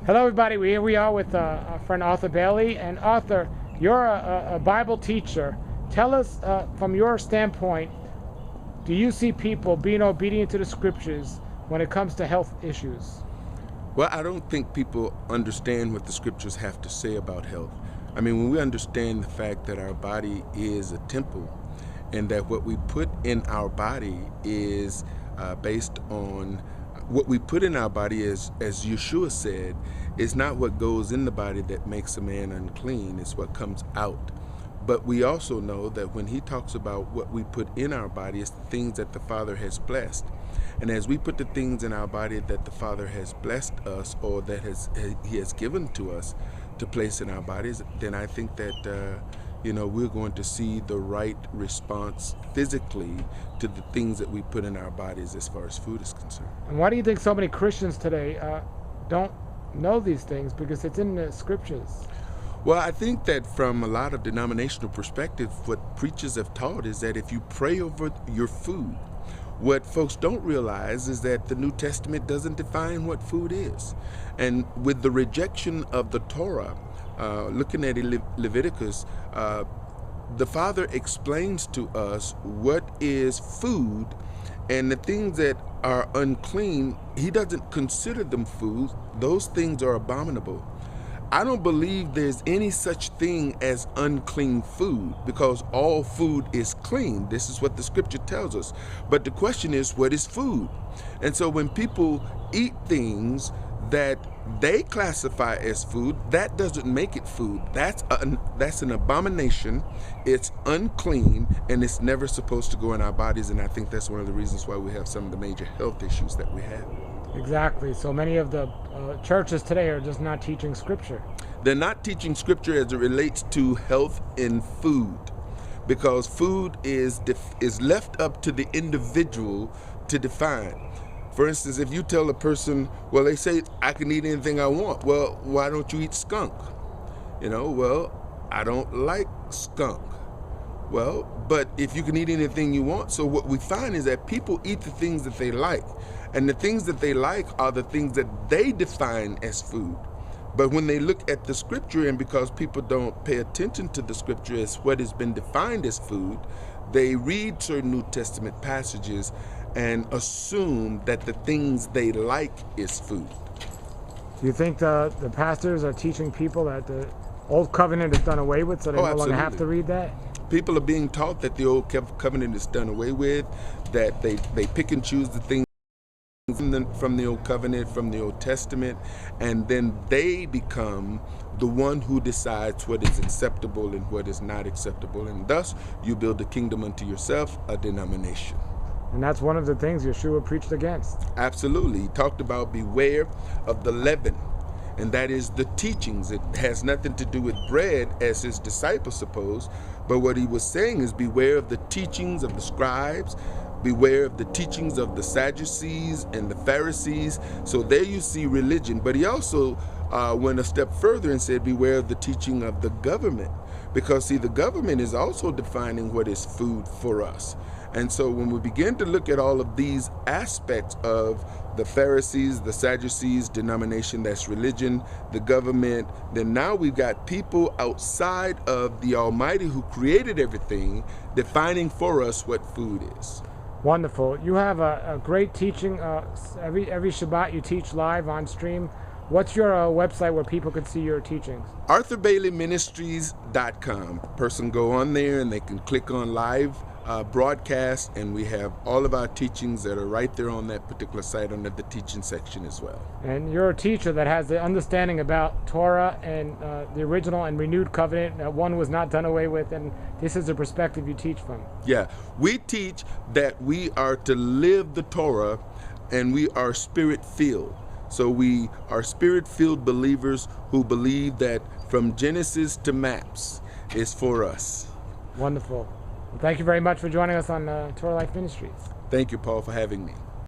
Hello, everybody. Here we are with our friend Arthur Bailey. And Arthur, you're a Bible teacher. Tell us, from your standpoint, do you see people being obedient to the scriptures when it comes to health issues? Well, I don't think people understand what the scriptures have to say about health. I mean, when we understand the fact that our body is a temple and that what we put in our body is based on what we put in our body, as Yeshua said, is not what goes in the body that makes a man unclean, it's what comes out. But we also know that when he talks about what we put in our body, it's the things that the Father has blessed. And as we put the things in our body that the Father has blessed us, or that he has given to us to place in our bodies, then I think that we're going to see the right response physically to the things that we put in our bodies as far as food is concerned. And why do you think so many Christians today don't know these things? Because it's in the scriptures. Well, I think that from a lot of denominational perspective, what preachers have taught is that if you pray over your food, what folks don't realize is that the New Testament doesn't define what food is. And with the rejection of the Torah, looking at Leviticus, the Father explains to us what is food, and the things that are unclean, he doesn't consider them food. Those things are abominable. I don't believe there's any such thing as unclean food, because all food is clean. This is what the scripture tells us. But the question is, what is food? And so when people eat things that they classify as food, that doesn't make it food. That's an abomination. It's unclean, and it's never supposed to go in our bodies. And I think that's one of the reasons why we have some of the major health issues that we have. Exactly. So many of the churches today are just not teaching scripture. They're not teaching scripture as it relates to health in food, because food is left up to the individual to define. For instance, if you tell a person, well, they say, I can eat anything I want. Well, why don't you eat skunk? Well, I don't like skunk. Well, but if you can eat anything you want, so what we find is that people eat the things that they like. And the things that they like are the things that they define as food. But when they look at the scripture, and because people don't pay attention to the scripture as what has been defined as food, they read certain New Testament passages and assume that the things they like is food. Do you think the pastors are teaching people that the old covenant is done away with, so they no longer have to read that? People are being taught that the old covenant is done away with, that they pick and choose the things from the old covenant, from the Old Testament, and then they become the one who decides what is acceptable and what is not acceptable, and thus you build a kingdom unto yourself, a denomination. And that's one of the things Yeshua preached against. Absolutely. He talked about beware of the leaven, and that is the teachings. It has nothing to do with bread, as his disciples supposed, but what he was saying is beware of the teachings of the scribes, beware of the teachings of the Sadducees and the Pharisees. So there you see religion. But he also went a step further and said, beware of the teaching of the government. Because, see, the government is also defining what is food for us. And so when we begin to look at all of these aspects of the Pharisees, the Sadducees, denomination, that's religion, the government, then now we've got people outside of the Almighty who created everything defining for us what food is. Wonderful. You have a great teaching. Every Shabbat you teach live on stream. What's your website where people can see your teachings? ArthurBaileyMinistries.com. Person go on there and they can click on live broadcast, and we have all of our teachings that are right there on that particular site under the teaching section as well. And you're a teacher that has the understanding about Torah and the original and renewed covenant. One was not done away with, and this is the perspective you teach from. Yeah, we teach that we are to live the Torah, and we are spirit-filled. So we are spirit-filled believers who believe that from Genesis to Maps is for us. Wonderful. Well, thank you very much for joining us on Torah Life Ministries. Thank you, Paul, for having me.